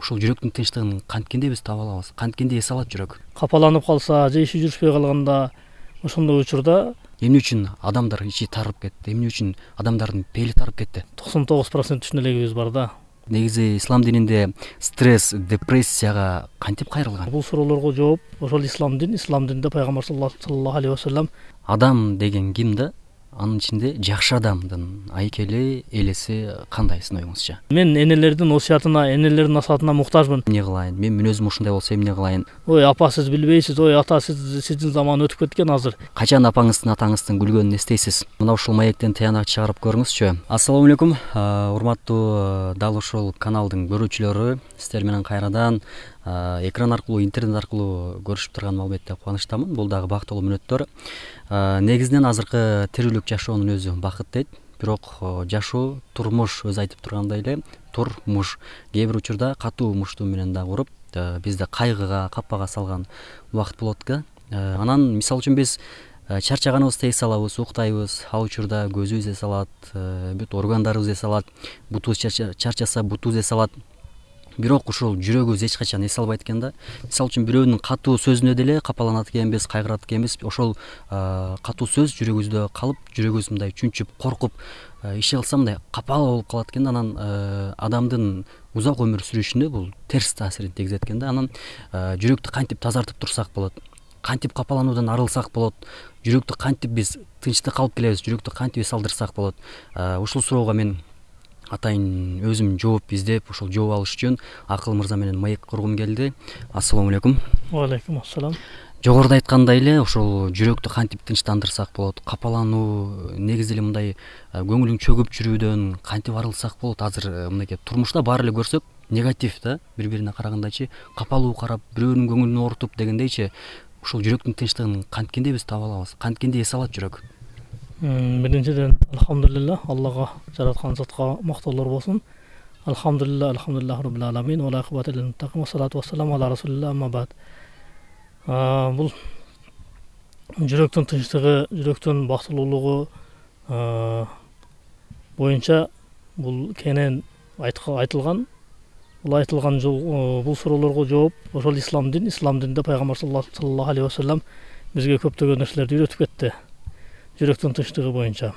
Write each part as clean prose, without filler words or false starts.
ушул жүрөктүн тынчтыгын канткенде биз таба алабыз, канткенде эс алат жүрөк. Капаланып калса же иши жүрүшпөй калганда ошондой учурда Эмне үчүн адамдар ичи тарып кетти, эмне үчүн адамдардын пейли тарып кетти? 99% түшүнөлөгүбүз бар да. Негизи ислам дининде стресс, депрессияга кантип кайрылган? Бул суроолорго жооп ошол ислам динде пайгамбар саллаллаху алейхи вассалам Адам деген ким да? Анын ичинде жакшы адамдын айкели, элеси кандай сиздин оюңузча? мен энелердин осуятына, энелердин насаатына муктажмын. Эмне кылайын? Мен мүнөзүм ушундай болсо эмне кылайын? Ой апа сиз билбейсиз, ой ата сиздин заман өтүп кеткен азыр. Качан апаңыздын атаңыздын күлгөнүн эстейсиз? Мына ушул маектен тыянак чыгарып көрүңүзчү. Ассалому алейкум, урматтуу дал ушул каналдын көрүүчүлөрү, сиздер менен кайрадан экран аркылуу, интернет аркылуу көрүшүп турган албетте кубанычтамын. Бул дагы бактылуу мүнөттөр. Негизинен азыркы тирүүлүк жашоонун өзү бакыт дейт. Бирок жашоо, турмуш өзү айтып тургандай эле турмуш. Кээ бир учурда катуу муштуу менен дагы уруп, бизди кайгыга, каппага салган убакыт болот го. Анан мисалы үчүн биз чарчаганыбызды эс алабыз, уктайбыз. Ал учурда көзүбүз эс алат, бүт органдарыбыз эс алат. Бутубуз чарчаса, бутубуз эс алат. Бирок ушул жүрөгүбүз эч качан эс албайт экен да. Мисалы үчүн бирөөнүн катуу сөзүнө деле капаланат экенбиз, кайгырат экенбиз. Ошол катуу сөз жүрөгүбүздө калып, жүрөгүбүз мындай чүнчүп, коркуп, иши кылса мындай капалуу болуп калат экен да. Анан адамдын узак өмүр сүрүшүнө бул терс таасирин тийгизет экен да. Анан жүрөктү кантип тазартып турсак болот? Кантип капалануудан арылсак болот? Жүрөктү кантип биз тынчтык алып келебиз? Жүрөктү кантип эс алдырсак болот? Ушул суроого мен атайын өзүм жооп издеп, ошол жооп алыш үчүн Акыл мырза менен маек кургум келди. Ассалому алейкум. Алейкум ассалам. Жогоруда айткандай эле ошол жүрөктү кантип тынчтандырсак болот? Капалануу, негизи эле мындай көңүлүң чөгүп жүрүүдөн кантип арылсак болот? Азыр мынакей турмушта баары эле көрсөк негатив да, бири-бирине карагандайчы, капалуу карап, бирөөнүн көңүлүн оорутуп дегендейчи, ушул жүрөктүн тынчтыгын канткенде биз таба алабыз, канткенде эс алат жүрөк. Биринчиден алхамдулилла, Аллага жараткан затка мактоолор болсун. Алхамдулилла, алхамдулиллахи раббил аламин, ва ла акыбата лил муттакин, ва салату вассаламу ала расулилlah, амма бад. Бул жүрөктүн тынчтыгы, жүрөктүн бактылуулугу боюнча бул кенен айтылган. Бул айтылган бул суроолорго жооп ошол ислам динде пайгамбар саллаллаху алейхи вассалам бизге көптөгөн нерселерди үйрөтүп кетти. Жүрөктүн тынчтыгы боюнча.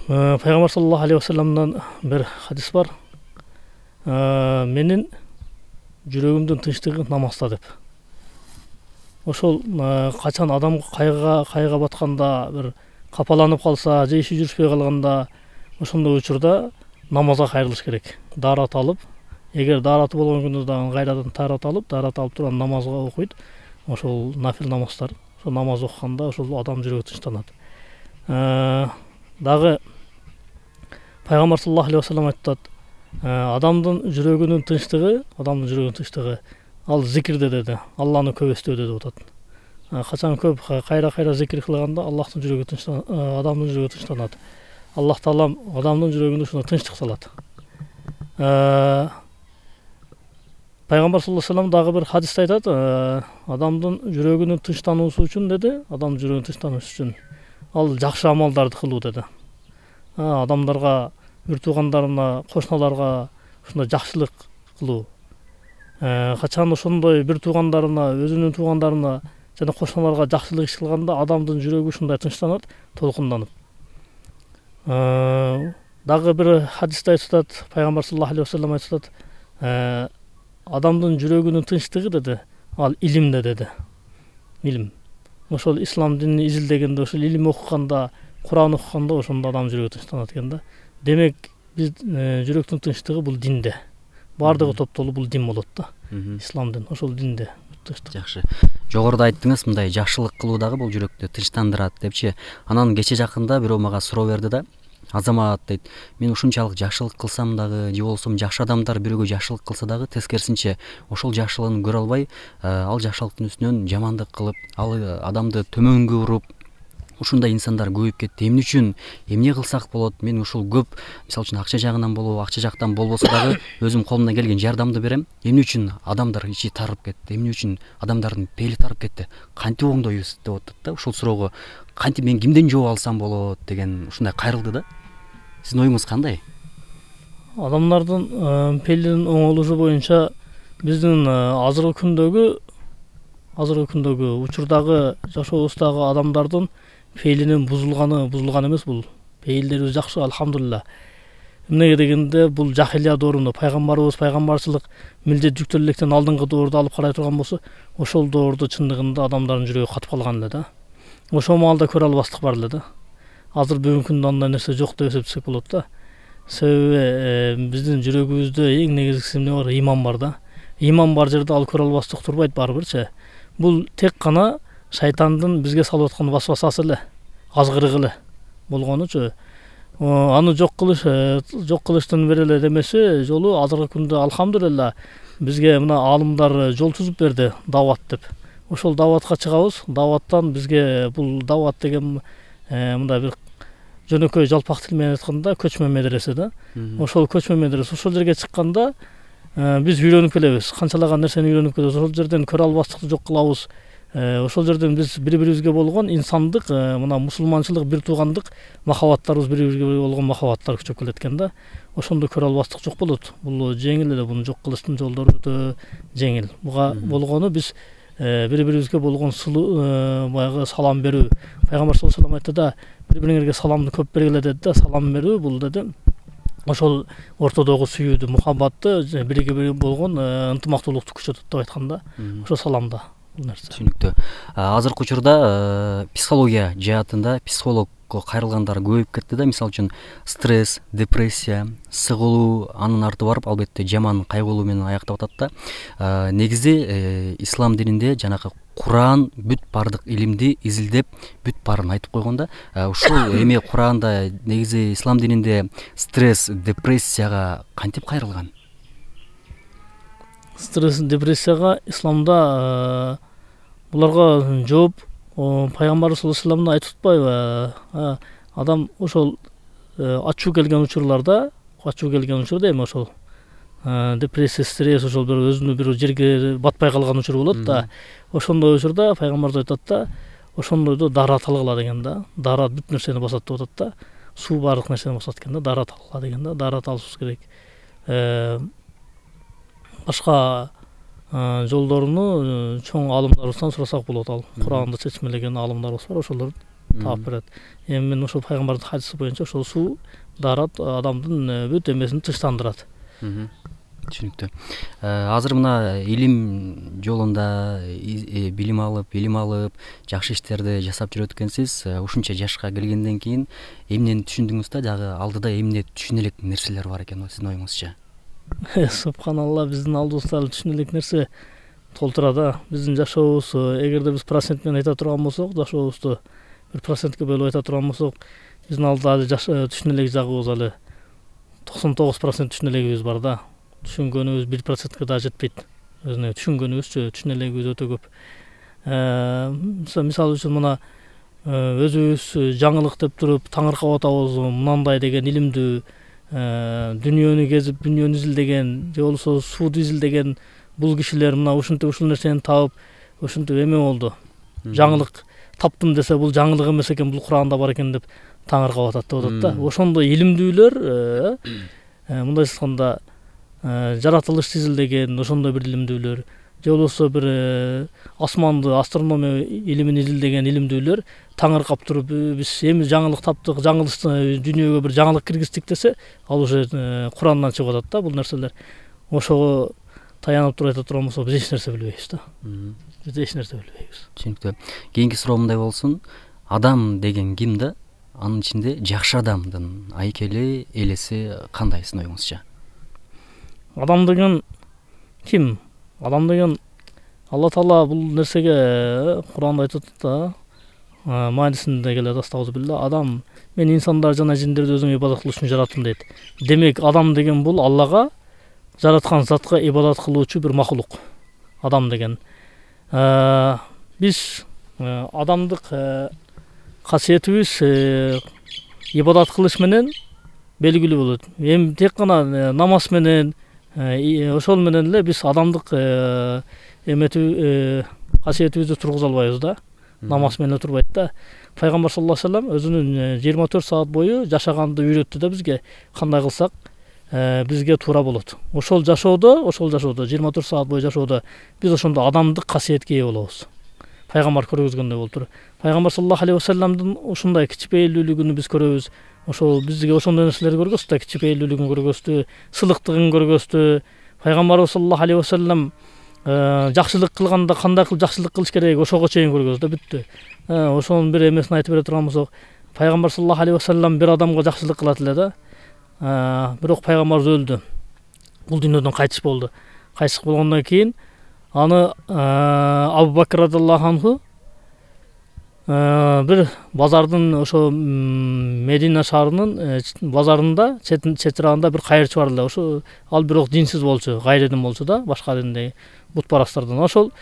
Пайгамбар саллаллаху алейхи вассаламдан бир хадис бар. Менин жүрөгүмдүн тынчтыгы намазда деп. Ошол качан адам кайгыга батканда, бир капаланып калса, же иши жүрүшпөй калганда, ошондой учурда намазга кайрылыш керек. Даарат алып, эгер даараты болгон күндө дагы кайрадан даарат алып турган намазга окуйт. Ошол нафил намаздар. Ошол намаз окуганда ошол адам жүрөгү тынчтанат. Дагы пайгамбар саллаллаху алейхи вассалам айтат, адамдын жүрөгүнүн тынчтыгы ал зикирде деди, Алланы көп эстөө деп атат. Качан көп кайра зикир кылганда Аллахтын жүрөгү тынчтанат, адамдын жүрөгү тынчтанат. Аллах таалам адамдын жүрөгүнө ушуна тынчтык салат. Пайгамбар саллаллаху алейхи вассалам дагы бир хадисте айтат, адамдын жүрөгүнүн тынчтануусу үчүн деди, адамдын жүрөгүнүн тынчтануусу үчүн ал жакшы амалдарды кылуу деди. Адамдарга, бир туугандарына, кошуналарга ушундай жакшылык кылуу. Качан ошондой бир туугандарына, өзүнүн туугандарына жана кошуналарга жакшылык иш кылганда адамдын жүрөгү ушундай тынчтанат, толкунданып. Дагы бир хадисте айтат, пайгамбар саллаллаху алейхи вассалам айтат, адамдын жүрөгүнүн тынчтыгы деди, ал илимде деди. Илим. Ошол ислам динин изилдегенде, ошол илим окуганда, Куран окуганда ошондо адам жүрөгү тынчтанат экен да. Демек, биз жүрөктүн тынчтыгы бул динде. Бардыгы топтолуп бул дин болот да. Ислам дин, ошол динде тынчтык. Жакшы. Жогоруда айттыңыз, мындай жакшылык кылуу дагы бул жүрөктү тынчтандырат депчи. Анан кече жакында бирөө мага суроо берди да. Азамат дейт, мен ушунчалык жакшылык кылсам дагы, же болбосо жакшы адамдар бирөөгө жакшылык кылса дагы тескерисинче ошол жакшылыгын көрө албай, ал жакшылыктын үстүнөн жамандык кылып, ал адамды төмөнгө уруп, ушундай инсандар көбөйүп кетти. Эмне үчүн, эмне кылсак болот? Мен ушул көп, мисалы үчүн акча жагынан болобу, акча жактан болбосо дагы өзүм колумдан келген жардамды берем. Эмне үчүн адамдар ичи тарып кетти? Эмне үчүн адамдардын пейли тарып кетти? Кантип оңдойбуз деп атат да. Ушул суроого кантип мен кимден жооп алсам болот деген ушундай кайрылды да. Сиздин оюңуз кандай? Адамдардын пейилдин оңолушу боюнча биздин азыркы күндөгү учурдагы жашообуздагы адамдардын пейилинин бузулган эмес. Бул пейилдерибиз жакшы, алхамдулилла. Эмнеге дегенде бул жахилия доорунда пайгамбарыбыз пайгамбарчылык милдет жүктөлүктен алдыңкы доорду алып карай турган болсо, ошол доордо чындыгында адамдардын жүрөгү катып калган эле да. Ошол маалда көрө албастык бар эле да. Азыр бүгүнкү күндө андай нерсе жок деп эсептесек болот да. Себеби биздин жүрөгүбүздө эң негизгиси эмне бар? Иман бар да. Иман бар жерде ал көрө албастык турбайт барбырчы. Бул тек гана шайтандын бизге салып аткан васвасасы эле, азгырыгы эле болгонучу. Аны жок кылыштын бир эле демеси жолу азыркы күндө алхамдулилла бизге мына аалымдар жол түзүп берди, дават деп. Ошол даватка чыгабыз. Даваттан бизге бул дават деген мындай бир жөнөкөй жалпак тил менен айтканда көчмө медресе да. Ошол көчмө медресе ошол жерге чыкканда биз үйрөнүп келебиз. Канчалаган нерсени үйрөнүп келебиз. Ошол жерден көрө албастыкты жок кылабыз. Ошол жерден биз бири-бирибизге болгон инсандык, мына мусулманчылык, бир туугандык махабаттарыбыз, бири-бирибизге болгон махабаттар күчөп келет экен да. Ошондо көрө албастык жок болот. Бул жеңил эле, буну жок кылыштын жолдору өтө жеңил. Буга болгону биз бири-бирибизге болгон сулуу баягы салам берүү. Пайгамбар саллаллаху алейхи вассалам айтты да, бири-бириңерге саламды көп бергиле деди да. Салам берүү бул деди. Ошол ортодогу сүйүүдү, мухаббатты, бириге бири болгон ынтымактуулукту күчөтөт деп айтканда, ошо саламда бул нерсе. Түшүнүктүү. Азыркы учурда психология жаатында психологко кайрылгандар көбөйүп кетти да. Мисалы үчүн стресс, депрессия, сыгылуу, анын арты барып албетте жаман кайгылуу менен аяктап атат да. Негизи ислам дининде жанагы Куран бүт бардык илимди изилдеп бүт баарын айтып койгон да. Ушул эми Куранда негизи ислам дининде стресс, депрессияга кантип кайрылган? Стресс, депрессияга исламда буларга жооп пайгамбар саллаллаху алейхи вассалам айтып атпайбы? Адам ошол ачуу келген учурларда эми ошол депрессия, стресс, ошол бир өзүнү бир жерге батпай калган учур болот да. Ошондой учурда пайгамбарыбыз айтат да, ошондойдо дарат алгыла деген да. Дарат бүт нерсени басат деп атат да. Суу баардык нерсени басат экен да. Дарат алгыла деген да. Дарат алышыбыз керек. Башка жолдоруну чоң аалымдарыбыздан сурасак болот. Ал Куранды чечмелеген аалымдарыбыз бар, ошолор таап берет. Эми мен ошол пайгамбардын хадиси боюнча ошол суу, дарат адамдын бүт эмесин тынчтандырат. Түшүнүктүү. Азыр мына илим жолунда билим алып, жакшы иштерди жасап жүрөт экенсиз. Ушунча жашка келгенден кийин эмнени түшүндүңүз да, дагы алдыда эмне түшүнө элек нерселер бар экен сиздин оюңузча? Субханалла, биздин алдыбызда түшүнө элек нерсе толтура да. Биздин жашообуз, эгерде биз процент менен айта турган болсок, жашообузду 1%ке бөлүп айта турган болсок, биздин алдыда али түшүнө элек жагыбыз али 99% түшүнө элегибиз бар да. Түшүнгөнүбүз 1%ке да жетпейт. Өзүнө түшүнгөнүбүзчү, түшүнө элегибиз өтө көп. Мисалы үчүн мына өзүбүз жаңылык деп туруп таңыркап атабыз, мынандай деген илимдүү, дүнүйөнү кезип, дүнүйөнү изилдеген, же болбосо сууду изилдеген бул кишилер мына ушинтип ушул нерсени таап, ушинтип эме болду. Жаңылык таптым десе, бул жаңылык эмес экен, бул Куранда бар экен деп таңыркап атат деп атат да. Ошондой илимдүүлөр мындай айтканда жаратылышты изилдеген ошондой бир илимдүүлөр, же болбосо бир асманды, астрономия илимин изилдеген илимдүүлөр таңыркап туруп, биз эми жаңылык таптык, дүйнөгө бир жаңылык киргиздик десе, ал уже Курандан чыгып атат да бул нерселер. Ошого таянып туруп айта турган болсок, биз эч нерсе билбейбиз да. Биз эч нерсе билбейбиз. Түшүнүктүү. Кийинки суроо мындай болсун. Адам деген ким да? Анын ичинде жакшы адамдын айкели, элеси кандай сиздин оюңузча? Адам деген ким? Адам деген Алла Таала бул нерсеге Куранда айтып атат да. Маанисинде келет, астагфирулла. Адам, мен инсандар жана жиндерди өзүмө ибадат кылыш үчүн жараттым дейт. Демек, адам деген бул Аллага жараткан затка ибадат кылуучу бир махлук. Адам деген. Биз адамдык касиетибиз ибадат кылыш менен белгилүү болот. Эми тек гана намаз менен, ошол менен эле биз адамдык касиетибизди тургуза албайбыз да. Намаз менен турбайт да. Пайгамбар саллаллаху алейхи вассалам өзүнүн 24 саат бою жашаганды үйрөттү да бизге. Кандай кылсак бизге туура болот. Ошол жашоодо 24 саат бою жашоодо биз ошондо адамдык касиетке ээ болобуз. Пайгамбар көргөзгөндөй болуп туруп. Пайгамбар саллаллаху алейхи вассаламдын ушундай кичипейилүүлүгүн биз көрөбүз. Ошол бизге ошондой нерселерди көргөздү, кичипейилүүлүгүн көргөздү, сылыктыгын көргөздү. Пайгамбар саллаллаху алейхи вассалам жакшылык кылганда кандай кылып жакшылык кылыш керек, ошого чейин көргөздү, бүттү. Ошонун бир эмесин айтып бере турган болсок, Пайгамбар саллаллаху алейхи вассалам бир адамга жакшылык кылат эле да. Бирок пайгамбарыбыз өлдү. Бул дүйнөдөн кайтыш болду. Кайтыш болгондон кийин аны Абу Бакр радиллаху анху бир базардын ошо Медина шаарынын базарында чечирагында бир кайырчы бар эле. Ошо ал бирок динсиз болчу, гайридин болчу да, башка диндеги бутпарастардан. Ошол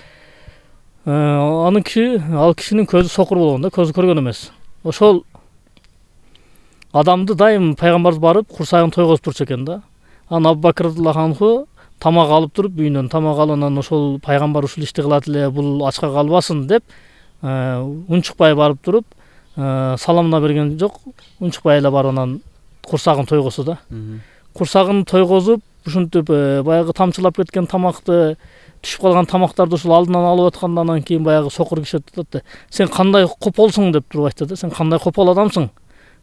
ал кишинин көзү сокур болгон да, көзү көргөн эмес. Ошол адамды дайым пайгамбарыбыз барып курсагын тойгозуп турчу экен да. Анан Абу Бакр радиллаху анху тамак алып туруп үйүнөн тамак алып, ошол пайгамбар ушул ишти кылат эле, бул ачка калбасын деп унчукпай барып туруп саламына берген жок, унчукпай эле барып анан курсагын тойгосу да. Курсагын тойгозуп ушинтип баягы тамчылап кеткен тамакты, түшүп калган тамактарды ушул алдынан алып атканда анан кийин баягы сокур киши айтат, сен кандай кополсуң деп туруп айтты да, сен кандай копол адамсың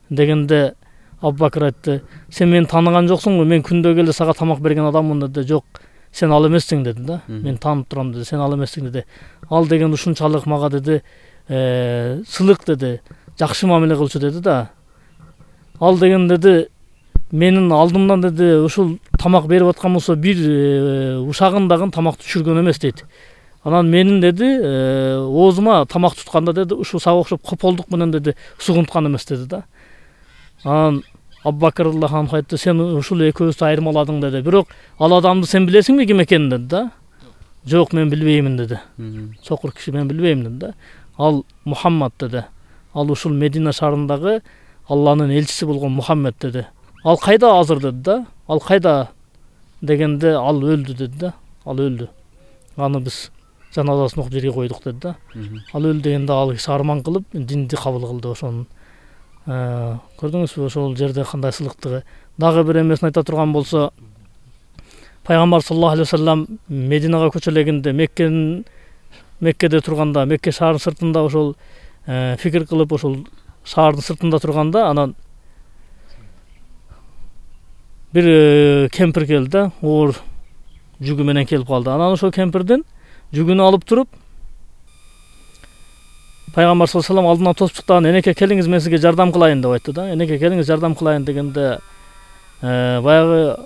дегенде Абу Бакр айтты, сен мени тааныган жоксуңбу, мен күндө келе сага тамак берген адаммын деди. Жок, сен ал эмессиң деди да. Мен таанып турам деди, сен ал эмессиң деди. Ал деген ушунчалык мага деди, сылык деди, жакшы мамиле кылчу деди да. Ал деген деди, менин алдымдан деди, ушул тамак берип аткан болсо бир ушагын дагы тамакты түшүргөн эмес дейт. Анан менин деди, оозума тамак тутканда деди, ушул сага окшоп кополдук менен деди, сугунткан эмес деди да. Анан Абу Бакр радиллаху анху айтты, сен ушул экөөбүздү айырмаладың деди. Бирок ал адамды сен билесиңби ким экенин деди да. Жок, мен билбеймин деди. Сокур киши, мен билбейм деди да. Ал Мухаммад деди. Ал ушул Медина шаарындагы Алланын элчиси болгон Мухаммад деди. Ал кайда азыр деди да. Ал кайда дегенде ал өлдү деди да. Ал өлдү. Аны биз жаназасын окуп жерге койдук деди да. Ал өлдү дегенде ал киши арман кылып динди кабыл кылды ошонун. Көрдүңүзбү ошол жерде кандай сылыктыгы. Дагы бир эмесин айта турган болсо, Пайгамбар саллаллаху алейхи вассалам Мединага көчөлөгөндө, Меккеде турганда, Мекке шаарынын сыртында ошол фикир кылып, ошол шаардын сыртында турганда, анан бир кемпир келди да, оор жүгү менен келип калды. Анан ошол кемпирдин жүгүнү алып туруп Пайгамбар саллаллаху алейхи вассалам алдынан тосуп чыкты. Энеке, келиңиз, мен сизге жардам кылайын деп айтты да. Энеке, келиңиз, жардам кылайын дегенде баягы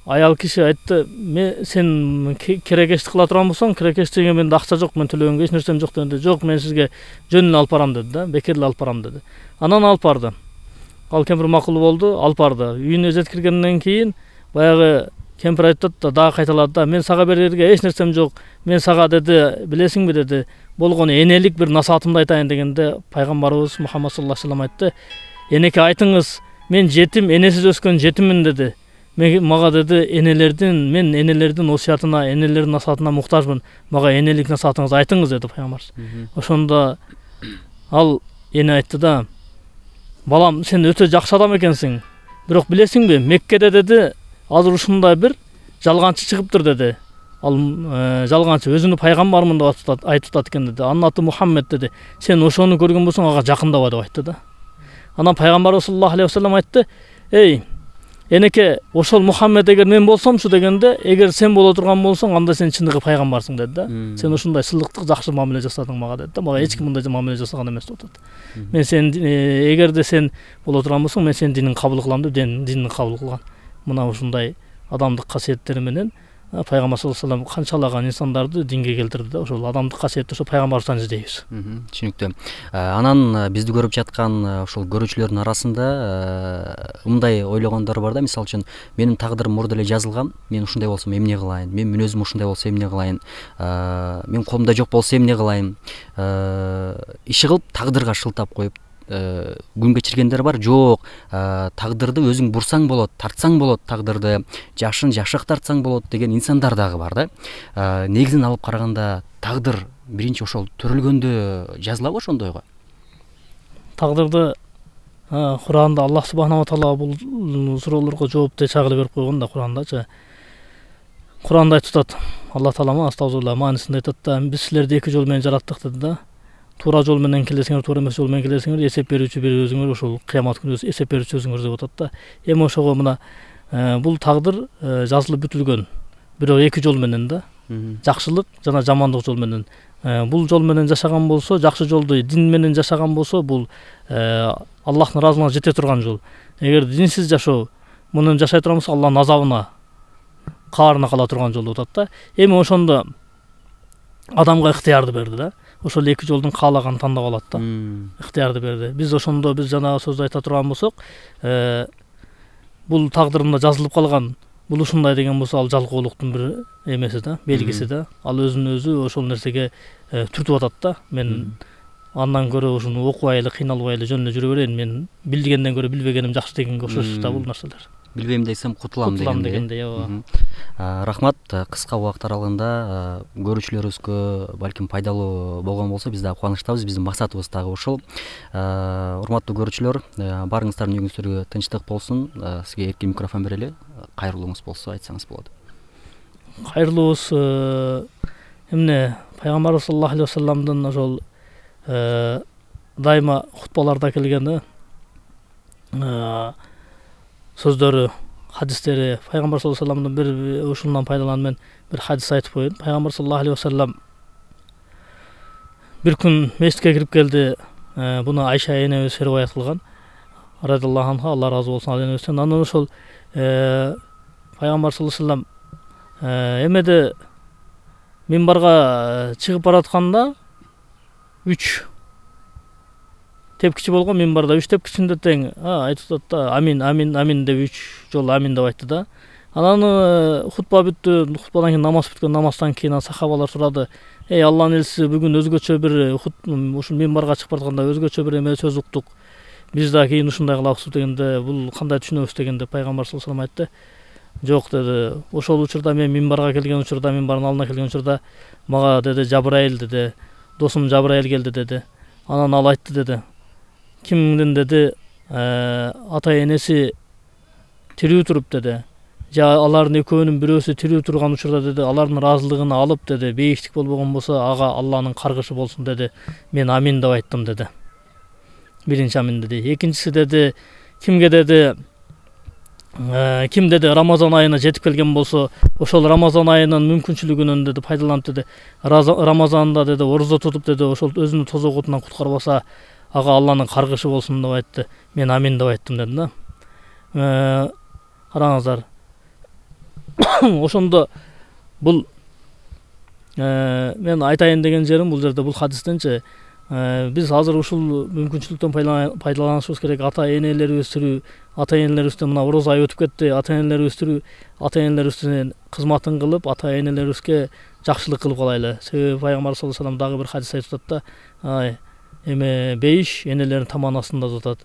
аял киши айтты, сен керекештик кыла турган болсоң, керекештигиңе менде акча жок, мен төлөгөнгө эч нерсем жок дегенде, жок, мен сизге жөн эле алып барам деди да, бекер эле алып барам деди. Анан алып барды. Ал кемпир макул болду, алып барды. Үйүнө жеткиргенден кийин баягы кемпир айтты да, дагы кайталады да, мен сага берерге эч нерсем жок. Мен сага деди, билесиңби деди, болгон энелик бир насаатымды айтайын дегенде Пайгамбарыбыз Мухаммад саллаллаху алейхи вассалам айтты, энеке, айтыңыз, мен жетим, энесиз өскөн жетиммин деди. Мага деди, мен энелердин осуятына, энелердин насаатына муктажмын. Мага энелик насаатыңызды айтыңыз деди Пайгамбар. Ошондо ал эне айтты да, балам, сен өтө жакшы адам экенсиң. Бирок билесиңби, Меккеде деди, азыр ушундай бир жалганчы чыгыптыр деди. Ал жалганчы өзүнү пайгамбармын деп айтып атат экен деди. Анын аты Мухаммед деди. Сен ошону көргөн болсоң, ага жакындаба деп айтты да. Анан Пайгамбар саллаллаху алейхи вассалам айтты, эй, энеке, ошол Мухаммед эгер мен болсомчу дегенде, эгер сен боло турган болсоң, анда сен чындыгы пайгамбарсың деди да. Сен ушундай сылыктык, жакшы мамиле жасадың мага деди да. Мага эч ким мындай мамиле жасаган эмес деп атат. Мен сен эгерде сен боло турган болсоң, мен сенин диниңди кабыл кылам деп динин кабыл кылган. Мына ушундай адамдык касиеттери менен Пайгамбар саллаллаху алейхи вассалам канчалаган инсандарды динге келтирди да. Ошол адамдык касиетти ошо пайгамбарыбыздан издейбиз. Түшүнүктүү. Анан бизди көрүп жаткан ошол көрүүчүлөрдүн арасында мындай ойлогондор бар да, мисалы үчүн менин тагдырым мурда эле жазылган, мен ушундай болсом эмне кылайын, мен мүнөзүм ушундай болсо эмне кылайын, мен колумда жок болсо эмне кылайын, иши кылып тагдырга шылтап коюп күн кечиргендер бар. Жок, тагдырды өзүң бурсаң болот, тартсаң болот, тагдырды жашын жашак тартсаң болот деген инсандар дагы бар да. Негизин алып караганда тагдыр биринчи ошол төрөлгөндө жазылабы ошондойго? Тагдырды Куранда Аллах субханала таала бул суроолорго жоопту чагылып берип койгон да Курандачы. Куранда айтып атат, Аллах таала астагфирулла маанисинде айтат да, биз силерди эки жол менен жараттык деди да. Туура жол менен келесиңер, туура эмес жол менен келесиңер, эсеп берүүчү бир өзүңөр, ошол кыямат күнү эсеп берүүчү өзүңөр деп атат да. Эми ошого мына бул тагдыр жазылып бүтүлгөн. Бирок эки жол менен да. Жакшылык жана жамандык жол менен. Бул жол менен жашаган болсо, жакшы жолду дин менен жашаган болсо, бул Аллахтын ыраазылыгына жете турган жол. Эгер динсиз жашоо менен жашай турган болсо, Аллахтын азабына, каарына кала турган жол деп атат да. Эми ошондо адамга ыктыярды берди да. Ошол эки жолдун каалаганын тандап алат да. Ыктыярды берди. Биз ошондо биз жанагы сөздү айта турган болсок, бул тагдырымда жазылып калган, бул ушундай деген болсо, ал жалкоолуктун бир эмеси да, белгиси да. Ал өзүн өзү ошол нерсеге түртүп атат да. Мен андан көрө ушуну окубайлы, кыйналбайлы жөн эле жүрө берейин. Мен билгенден көрө билбегеним жакшы дегенге окшош да бул нерселер. Билбейм десем кутулам дегенде. Рахмат. Кыска убакыт аралыгында көрүүчүлөрүбүзгө балким пайдалуу болгон болсо, биз да кубанычтабыз. Биздин максатыбыз дагы ушул. Урматтуу көрүүчүлөр, барыңыздардын үйүңүздөргө тынчтык болсун. Сизге эркин микрофон берели. Кайрылууңуз болсо айтсаңыз болот. Кайрылуубуз эмне пайгамбар саллаллаху алейхи вассаламдын ошол дайыма хутбаларда келген сөздөрү, хадистери, пайгамбар саллаллаху алейхи вассаламдын бир ушундан пайдаланып мен бир хадис айтып коеюн. Пайгамбар саллаллаху алейхи вассалам бир күн мешитке кирип келди. Буну Айша энебиз риваят кылган. Радиаллаху анха, Алла разы болсун ал энебизден. Анан ошол пайгамбар саллаллаху алейхи вассалам эмеде минбарга чыгып баратканда 3 тепкичи болгон, минбарда 3 тепкичинде тең айтып атат да, амин, амин, амин деп 3 жолу амин деп айтты да. Анан хутба бүттү, хутбадан кийин намаз бүткөн, намаздан кийин сахабалар сурады: "Эй Алланын элчиси, бүгүн өзгөчө бир ушул минбарга чыгып баратканда өзгөчө бир эме сөз уктук. Биз да кийин ушундай кылабыз" дегенде, бул кандай түшүнөбүз дегенде пайгамбар саллаллаху алейхи вассалам айтты: "Жок" деди. "Ошол учурда мен минбарга келген учурда, минбардын алдына келген учурда мага деди Жабраил деди, досум Жабраил келди деди. Анан ал айтты деди: кимдин деди ата энеси тирүү туруп деди, же алардын экөөнүн бирөөсү тирүү турган учурда деди, алардын ыраазылыгын алып деди, бейиштик болбогон болсо, ага Алланын каргышы болсун деди. Мен амин деп айттым деди. Биринчи амин деди. Экинчиси деди, кимге деди, ким деди Рамазан айына жетип келген болсо, ошол Рамазан айынын мүмкүнчүлүгүнөн деди пайдаланып деди, Рамазанда деди орозо тутуп деди, ошол өзүнүн тозогутунан куткарбаса, ага Алланын каргышы болсун деп айтты. Мен амин деп айттым деди да. Караңыздар. Ошондо бул мен айтайын деген жерим бул жерде, бул хадистенчи биз азыр ушул мүмкүнчүлүктөн пайдаланышыбыз керек. Ата энелерибиз тирүү, ата энелерибизден мына орозо ай өтүп кетти. Ата энелерибиз тирүү, ата энелерибиздин кызматын кылып, ата энелерибизге жакшылык кылып калайлы. Себеби пайгамбар саллаллаху алейхи вассалам дагы бир хадис айтып атат да, эме бейиш энелердин таман астында деп атат.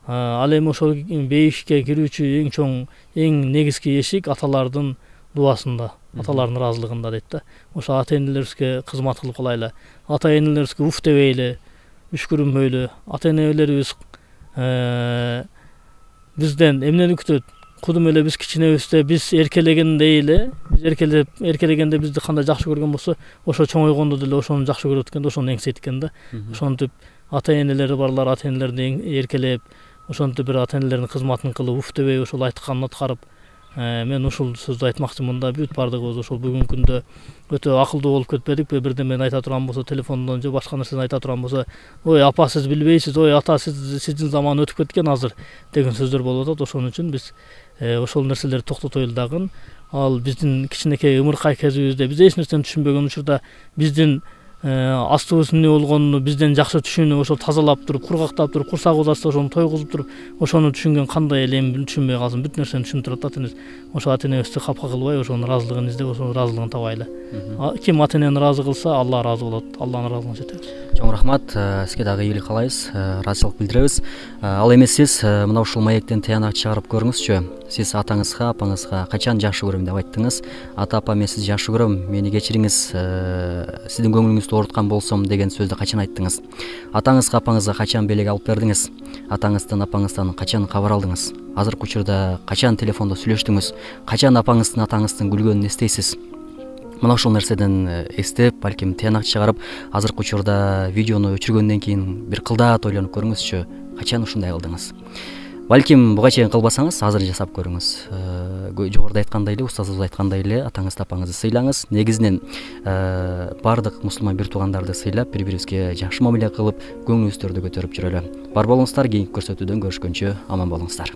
Ал эми ошол бейишке кирүүчү эң чоң, эң негизги эшик аталардын дуасында, аталардын ыраазылыгында дейт да. Ошо ата энелерибизге кызмат кылып калайлы. Ата энелерибизге уф дебейли, үшкүрүнбөйлү. Ата энелерибиз бизден эмнени күтөт? Кудум эле биз кичинебизде биз эркелегенде эле, биз эркелегенде бизди кандай жакшы көргөн болсо, ошо чоңойгондо деле ошону жакшы көрөт экен да, ошону эңсейт экен да. Ошентип ата энелери барлар ата энелерин эркелеп, ошентип бир ата энелердин кызматын кылып, уф дебей ошол айтканын аткарып, мен ушул сөздү айтмакчымын да. Бүт бардыгыбыз ошол бүгүнкү күндө өтө акылдуу болуп кетпедикпи? Бирдемени айта турган болсо, телефондон же башка нерседен айта турган болсо, ой апа сиз билбейсиз, ой ата сиздин заман өтүп кеткен азыр деген сөздөр болуп атат. Ошон үчүн биз ошол нерселерди токтотойлу дагы. Ал биздин кичинекей ымыркай кезибизде биз эч нерсени түшүнбөгөн учурда биздин астыбыздын эмне болгонуну бизден жакшы түшүнүп, ошол тазалап туруп, кургактап туруп, курсагыбыз ачса ошону тойгузуп туруп, ошону түшүнгөн кандай эле эми түшүнбөй калсын, бүт нерсени түшүнүп турат да. Ошо ата энебизди капка кылбай, ошонун ыраазылыгын издеп, ошонун ыраазылыгын табайлы. Ким ата энени ыраазы кылса, Алла ыраазы болот. Алланын ыраазылыгына жетебиз. Чоң рахмат, сизге дагы ийгилик каалайбыз, ыраазычылык билдиребиз. Ал эми сиз мына ушул маектен тыянак чыгарып көрүңүзчү. Сиз атаңызга, апаңызга качан жакшы көрөм деп айттыңыз. Ата апа, мен сизди жакшы көрөм, мени кечириңиз, сиздин көңүлүңүздү ооруткан болсом деген сөздү качан айттыңыз? Атаңызга, апаңызга качан белек алып бердиңиз? Атаңыздан, апаңыздан качан кабар алдыңыз? Азыркы учурда качан телефондо сүйлөштүңүз? Качан апаңыздын, атаңыздын күлгөнүн эстейсиз? Мына ушул нерседен эстеп, балким тыянак чыгарып, азыркы учурда видеону өчүргөндөн кийин бир кылдат ойлонуп көрүңүзчү. Качан ушундай кылдыңыз? Балким буга чейин кылбасаңыз, азыр жасап көрүңүз. Жогоруда айткандай эле, устазыбыз айткандай эле, атаңызды, апаңызды сыйлаңыз. Негизинен бардык мусулман бир туугандарды сыйлап, бири-бирибизге жакшы мамиле кылып, көңүлүбүздөрдү көтөрүп жүрөлү. Бар болуңуздар, кийинки көрсөтүүдөн көрүшкөнчө аман болуңуздар.